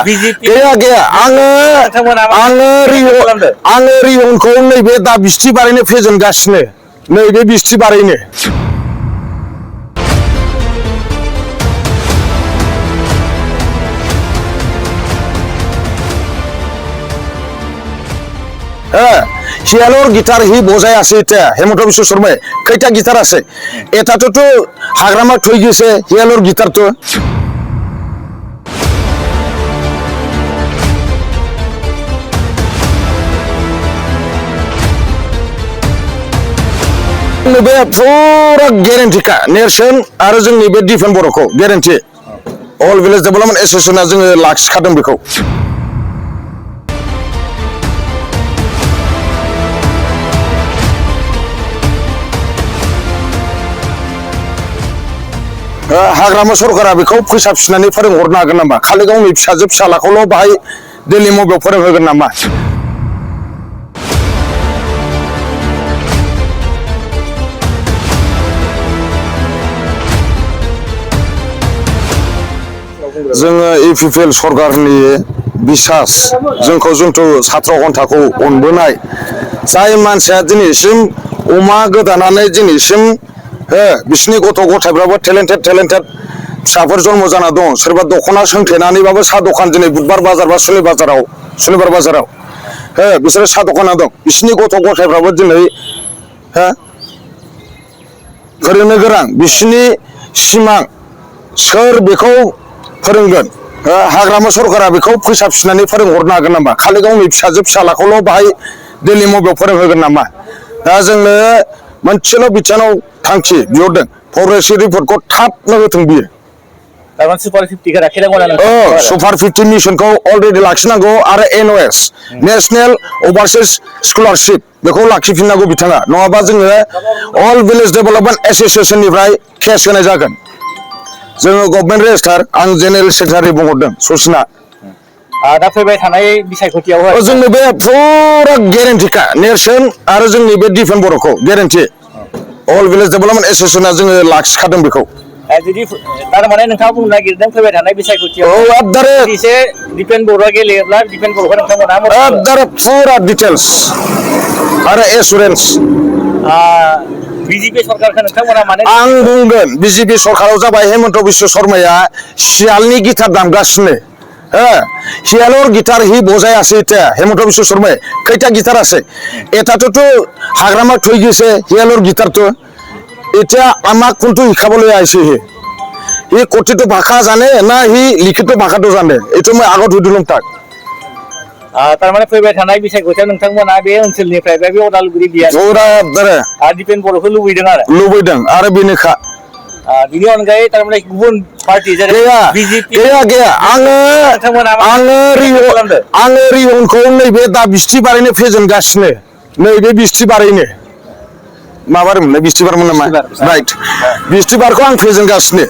गैया आङो रियनखौ नैबे दा बिस्थिबारैनो फेजेनगासिनो नैबे बिस्थिबारैनो হিয়ালোর গিটার হি বজায় আছে এটা হেমন্ত বিশ্ব শর্মায় কয়টা গিটার আছে এটাতো তো হাগ্রামা থই গেছে হিয়ালোর গিটার তো नैबे पुरा गेरेन्टिखा नेरसोन आरो जोंनि बे दिफेन बर'खौ गेरेन्टि अल भिलेज डेभेलपमेन्ट एसोसिएशना जोङो लाखिखादों बेखौ हाग्रामा सरकारा बेखौ फोसाबफिननानै फोरोंहरनो हागोन नामा खालि गावनि फिसाजो फिसालाखौल' बाहाय दिल्ली मबेयाव फोरोंहोगोन नामा जोङो इउपिपिएल सरकारनि बिसास जोंथ' सात्र घन्टाखौ अनबोनाय जाय मानसिया दिनैसिम अमा गोदानानै दिनैसिम बिसिनि गथ' गथायफ्राबो टेलेन्टेड फिसाफोर जन्म जाना दं सोरबा दख'ना सोंथेनानैबाबो साहा दखान दिनै बुधबार बाजार बा सुनिबार बाजाराव बिसोरो साहा दखाना दं बिसिनि गथ' गथायफ्राबो दिनै फोरोंनो गोनां बिसिनि सिमां सोर बेखौ फोरोंगोन हाग्रामा सरकारा बेखौ फोसाबफिननानै फोरोंहरनो हागोन नामा खालि गावनि फिसाजो फिसालाखौल' बाहाय दिल्ली मबेयाव फोरोंहोगोन नामा दा जोंनो मोनसेल' बिथानाव थांखि बिहरदों फरेस्ट रिपर्टखौ थाबनो होथों बियो सुपार 50 मिशनखौ अलरेडि लाखिनांगौ आरो एनअएस नेशनेल ओभारसीज स्कलारशिप बेखौ लाखिफिननांगौ बिथाङा नङाबा जोङो अल भिलेज डेभेलपमेन्ट एसोसिएशननिफ्राय केस होनाय जागोन जोङो गभर्नमेन्ट रेजिस्टार आं जेनेरेल सेक्रेटारि बुंहरदों ससिना दा फैबाय थानाय बिसायख'थियावहाय जोंनो बे पुरा गेरेन्टिखा नेरसोन आरो जोंनि बे दिफेन बर'खौ गेरेन्टि अल भिलेज डेभेलपमेन्ट एसोसिएशना जोङो लाखिखादों बेखौ जुदि थारमाने नोंथाङा बुंनो नागिरदों फैबाय थानाय बिसायख'थियाव एसे दिफेन बर'आ गेलेयोब्ला दिफेन बर'खौ नोंथांमोना पुरा डिटेल्स आरो एसुरेन्स बीजेपी सरकारखौ नोंथांमोना माने आं बुंगोन बीजेपी सरकाराव जाबाय हेमন্ত বিশ্ব शर्माया सियालनि गिटार दामगासिनो हियालोर गिटार हि बजाय আছে এটা হেমন্ত বিশ্ব শর্মায় কয়টা গিটার আছে এটাতো তো হাগ্রামা থই গেছে হিয়ালোর গিটার তো এটা আমাক কোনটো শিকাবলৈ আইছে হি কথিত ভাষা জানে না হি লিখিত ভাষাটো জানে এইটো মই আগত সুধিলম তাক तारमाने फैबाय थानाय बिसायख'थियाव नोंथांमोना बे ओनसोलनिफ्राय बे उदालगुरि बिया दिफेन बर'खौ लुबैदों आरो बेनोखा बिनि अनगायै तारमाने गुबुन पार्टी जेरै बीजेपी गैया आङो रियनखौ नैबे दा बिस्थिबारैनो फेजेनगासिनो नैबे बिस्थिबारैनो माबारमोन बिस्थिबारमोन नामा राइट बिस्थिबारखौ आं फेजेनगासिनो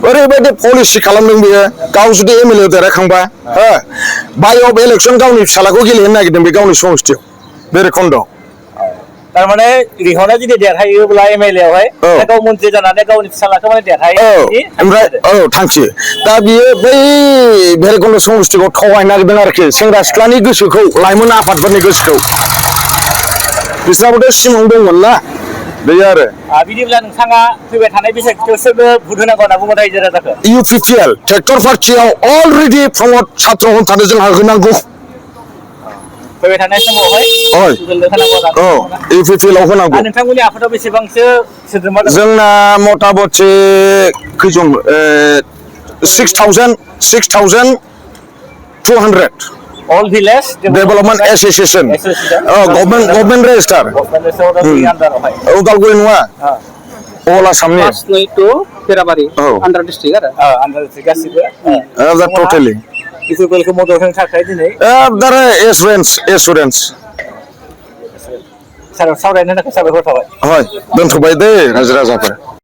ओरैबायदि पलिसि खालामदों बियो गाव जुदि एमएलए देरहाखांबा बाय अफ इलेक्सन गावनि फिसालाखौ गेलेहोनो नागिरदों बे गावनि समस्थियाव बेरेखन्द तारमाने रिहना जुदि देरहायोब्ला एमएलएआवहाय गाव मन्त्रि जानानै गावनि फिसालाखौ माने देरहायो ओमफ्राय थांखि दा बियो बै बेरेखन्द समस्थिखौ थगायनो नागिरदों आरोखि सेंग्रा सिख्लानि गोसोखौ लाइमोन आफादफोरनि गोसोखौ बिसोरनाबोथ' सिमां दंमोन ना बिदिब्ला नोंथाङा फैबाय थानाय बिसायख'थियाव सोरबो भुट होनांगौ होनना बुङो रायजो राजाखौ इउपिपिएल ट्रेक्टर पार्टियाव अलरेडि प्रमद सात्र घन्टानो जोंहा होनांगौ फैबाय थानाय समावहाय इउपिपिएल आव होनांगौ नोंथांमोननि आफादाव बेसेबांसो सोद्रोमा दं जोंना मथा मथि खैजन 6,200 All Village Development Association Government Register Udalguri नङा अल आसामनि टु पेराबारि आन्डार डिस्ट्रिक्ट आन्डार डिस्ट्रिक्ट गासिबो टटेलि इउपिपिएलखौ मदद होनो थाखाय दिनै एसुरेन्स सावरायनो थाखाय साबायखर थाबाय दोनथ'बाय दे रायजो राजाफोर